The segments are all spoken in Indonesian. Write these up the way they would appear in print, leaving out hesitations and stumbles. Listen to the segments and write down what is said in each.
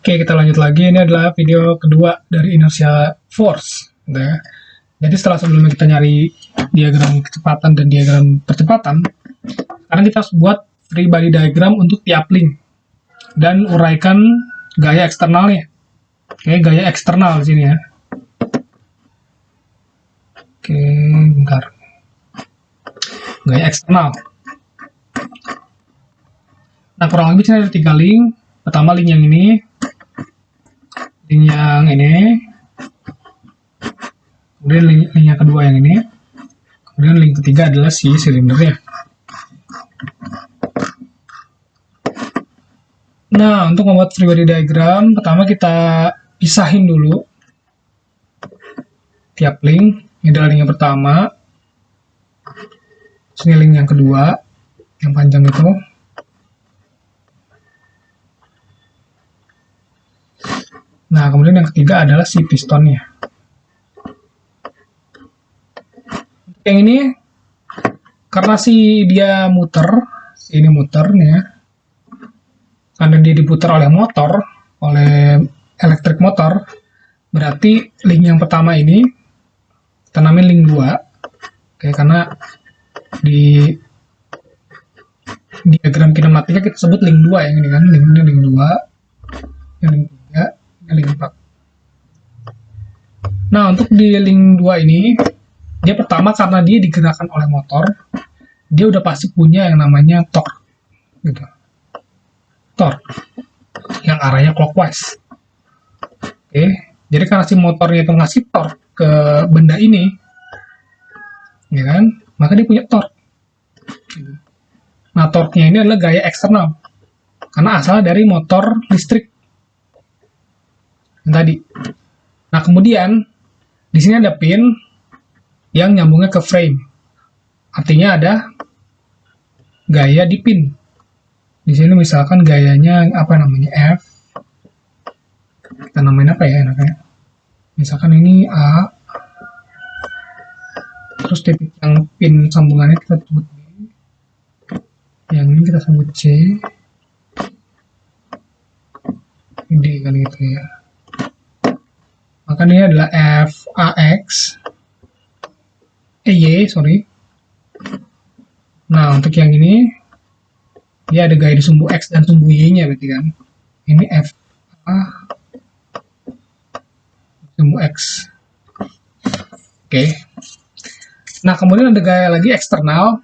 Oke, kita lanjut lagi. Ini adalah video kedua dari inertia force, gitu ya. Jadi setelah sebelumnya kita nyari diagram kecepatan dan diagram percepatan, sekarang kita harus buat free body diagram untuk tiap link dan uraikan gaya eksternalnya. Oke, gaya eksternal di sini ya. Oke, bentar. Gaya eksternal. Nah, kurang lebih ada 3 link. Pertama link yang ini, link yang ini, kemudian link yang kedua yang ini, kemudian link ketiga adalah si silindernya. Nah, untuk membuat free body diagram, pertama kita pisahin dulu tiap link. Ini adalah link yang pertama, ini link yang kedua, yang panjang itu. Nah, kemudian yang ketiga adalah si pistonnya. Untuk yang ini, karena dia muter, ini muter nih ya, karena dia diputar oleh motor, oleh elektrik motor, berarti link yang pertama ini, kita namain link 2, oke, karena di diagram kinematika kita sebut link 2 yang ini kan, link 2, yang link 3, link 4. Nah, untuk di link 2 ini, dia pertama karena dia digerakkan oleh motor, dia udah pasti punya yang namanya torque, gitu. Torque, yang arahnya clockwise. Oke, jadi karena si motornya itu ngasih torque ke benda ini, ya kan, maka dia punya torque. Nah, torque-nya ini adalah gaya eksternal, karena asal dari motor listrik yang tadi. Nah, kemudian di sini ada pin yang nyambungnya ke frame. Artinya ada gaya di pin. Di sini misalkan gayanya apa namanya? F. Kita namain apa ya enaknya? Misalkan ini A. Terus titik yang pin sambungannya kita sebut B. Yang ini kita sebut C. D kan gitu ya. Maka ini adalah FAX, sorry. Nah, untuk yang ini, dia ada gaya di sumbu X dan sumbu Y-nya berarti kan. Ini FA, sumbu X. Oke. Nah, kemudian ada gaya lagi eksternal.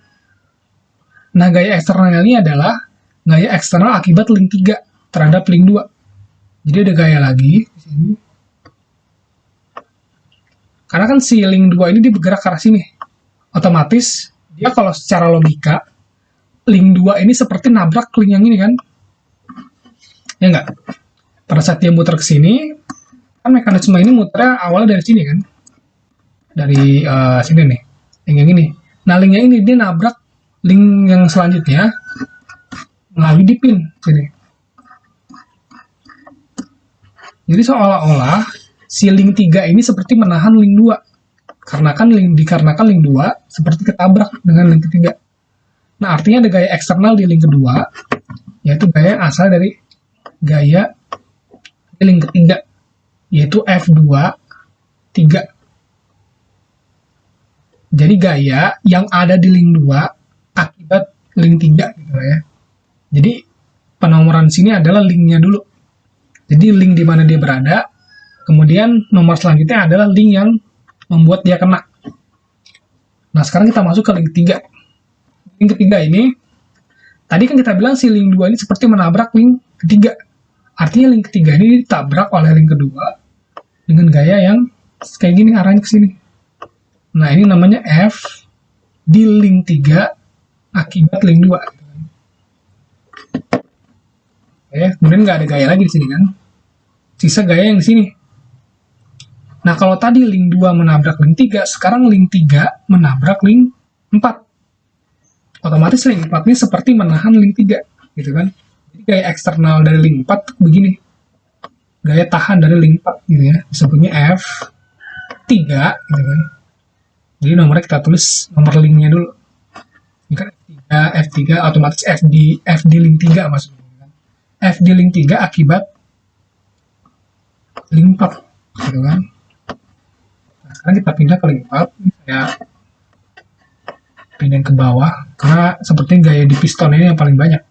Nah, gaya eksternal ini adalah gaya eksternal akibat link 3 terhadap link 2. Jadi ada gaya lagi di sini. Karena kan si link 2 ini dia bergerak ke arah sini. Otomatis, dia kalau secara logika, link 2 ini seperti nabrak link yang ini kan? Ya enggak? Pada saat dia muter ke sini, kan mekanisme ini muternya awalnya dari sini kan? Dari sini nih, link yang ini. Nah, link yang ini dia nabrak link yang selanjutnya melalui di pin sini. Jadi seolah-olah si link 3 ini seperti menahan link 2. Dikarenakan link 2 seperti ketabrak dengan link ketiga. Nah, artinya ada gaya eksternal di link kedua, yaitu gaya asal dari gaya di link ketiga, yaitu F2, 3. Jadi gaya yang ada di link 2 akibat link 3 gitu ya. Jadi penomoran sini adalah linknya dulu. Jadi link di mana dia berada, kemudian nomor selanjutnya adalah link yang membuat dia kena. Nah, sekarang kita masuk ke link 3. Link ketiga ini, tadi kan kita bilang si link 2 ini seperti menabrak link ketiga. Artinya link ketiga ini ditabrak oleh link kedua dengan gaya yang kayak gini arahnya ke sini. Nah, ini namanya F di link 3 akibat link 2. Oke, kemudian nggak ada gaya lagi di sini kan. Sisa gaya yang di sini. Nah, kalau tadi link 2 menabrak link 3, sekarang link 3 menabrak link 4. Otomatis link 4 ini seperti menahan link 3, gitu kan. Jadi gaya eksternal dari link 4 begini. Gaya tahan dari link 4 gitu ya. Disebutnya F3 gitu kan. Jadi nomornya kita tulis nomor linknya dulu. Ini kan F3 otomatis F di link 3 maksudnya kan. F di link 3 akibat link 4 gitu kan. Nah, sekarang kita pindah ke link 4. Ini saya pindah ke bawah karena sepertinya gaya di piston ini yang paling banyak.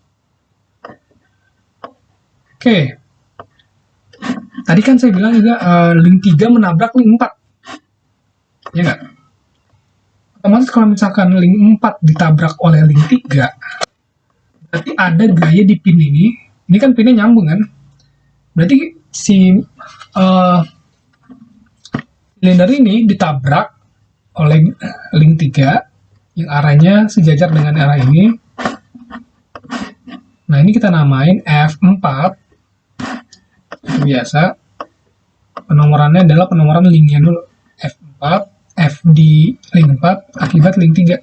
Oke. Tadi kan saya bilang juga link 3 menabrak link 4. Ya nggak? Otomatis kalau misalkan link 4 ditabrak oleh link 3, berarti ada gaya di pin ini. Ini kan pinnya nyambung kan? Berarti si silinder ini ditabrak oleh link 3 yang arahnya sejajar dengan arah ini. Nah, ini kita namain F4. Biasa penomorannya adalah penomoran linknya dulu. F4, F di link 4 akibat link 3.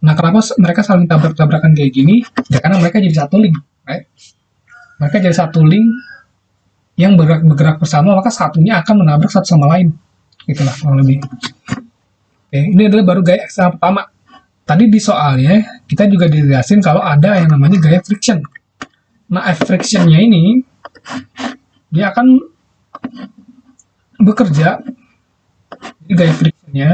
Nah, kenapa mereka saling tabrak-tabrakan kayak gini? Ya karena mereka jadi satu link, right? Mereka jadi satu link yang bergerak bersama, maka satunya akan menabrak satu sama lain. Itulah kurang lebih. Oke, ini adalah baru gaya eksternal pertama. Tadi di soalnya kita juga dijelasin kalau ada yang namanya gaya friction. Nah, frictionnya ini dia akan bekerja. Jadi gaya frictionnya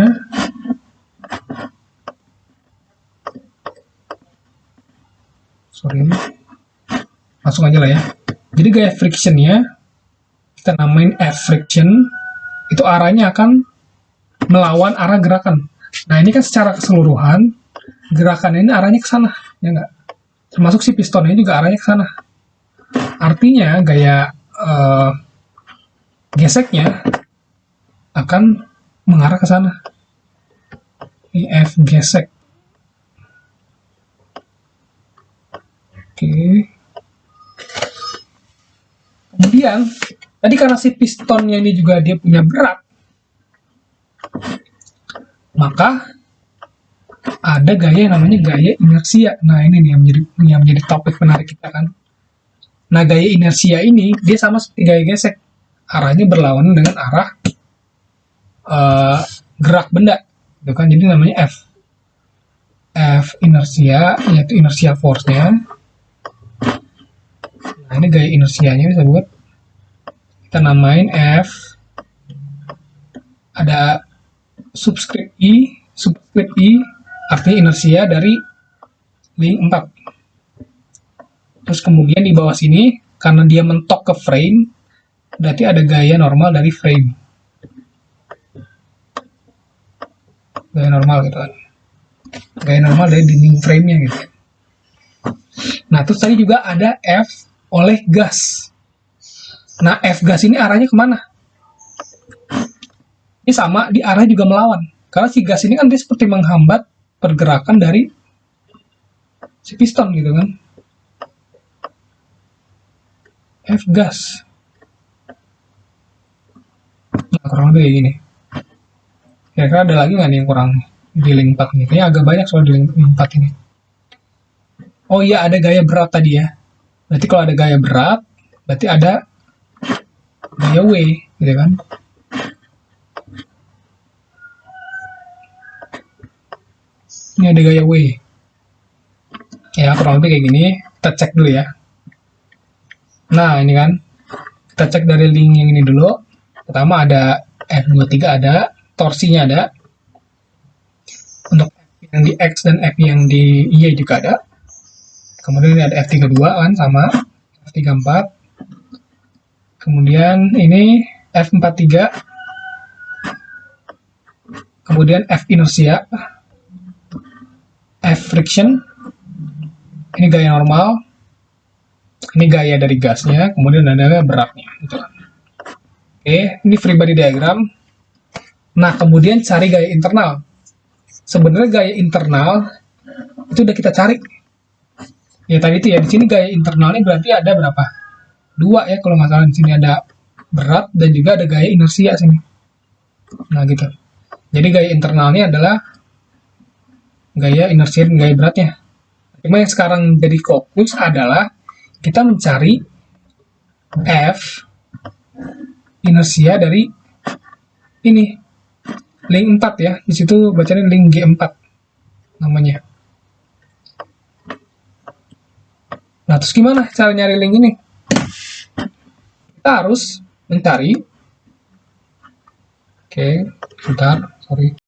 langsung aja lah ya. Jadi gaya frictionnya kita namain F friction, itu arahnya akan melawan arah gerakan. Nah, ini kan secara keseluruhan gerakan ini arahnya ke sana, ya enggak? Termasuk si pistonnya juga arahnya ke sana. Artinya gaya geseknya akan mengarah ke sana. Ini F gesek. Oke. Kemudian tadi karena si pistonnya ini juga dia punya berat, maka ada gaya yang namanya gaya inersia. Nah, ini nih yang menjadi topik menarik kita kan. Nah, gaya inersia ini dia sama seperti gaya gesek, arahnya berlawanan dengan arah gerak benda, itu kan. Jadi namanya F inersia, yaitu inersia force-nya. Nah, ini gaya inersianya bisa buat kita namain F, ada subscript I artinya inersia dari link 4. Terus kemudian di bawah sini karena dia mentok ke frame, berarti ada gaya normal dari frame. Gaya normal gitu kan. Gaya normal dari dinding frame-nya gitu. Nah, terus tadi juga ada F oleh gas. Nah, F gas ini arahnya kemana? Ini sama, di arah juga melawan. Karena si gas ini kan dia seperti menghambat pergerakan dari si piston gitu kan. F gas. Nah, kurang lebih kayak gini. Kira-kira ada lagi nggak nih yang kurang di link 4 ini? Kayaknya agak banyak soal di link 4 ini. Oh iya, ada gaya berat tadi ya. Berarti kalau ada gaya berat, berarti ada gaya W, gitu kan. Ini ada gaya W. Ya, kurang lebih kayak gini. Kita cek dulu ya. Nah, ini kan. Kita cek dari link yang ini dulu. Pertama ada F23 ada, torsinya ada. Untuk F yang di X dan F yang di Y juga ada. Kemudian ini ada F32 kan, sama. F34. Kemudian ini F43. Kemudian F inersia. F friction. Ini gaya normal. Ini gaya dari gasnya. Kemudian ada beratnya. Gitu. Oke, ini free body diagram. Nah, kemudian cari gaya internal. Sebenarnya gaya internal itu udah kita cari. Ya tadi itu ya, di sini gaya internalnya berarti ada berapa? 2 ya kalau nggak salah. Di sini ada berat dan juga ada gaya inersia sini. Nah gitu. Jadi gaya internalnya adalah gaya inersia dan gaya beratnya. Cuma yang sekarang jadi fokus adalah kita mencari F inersia dari ini link 4 ya. Di situ bacanya link G4 namanya. Nah, terus gimana cara nyari link ini? kita harus mencari, oke, sebentar, sorry.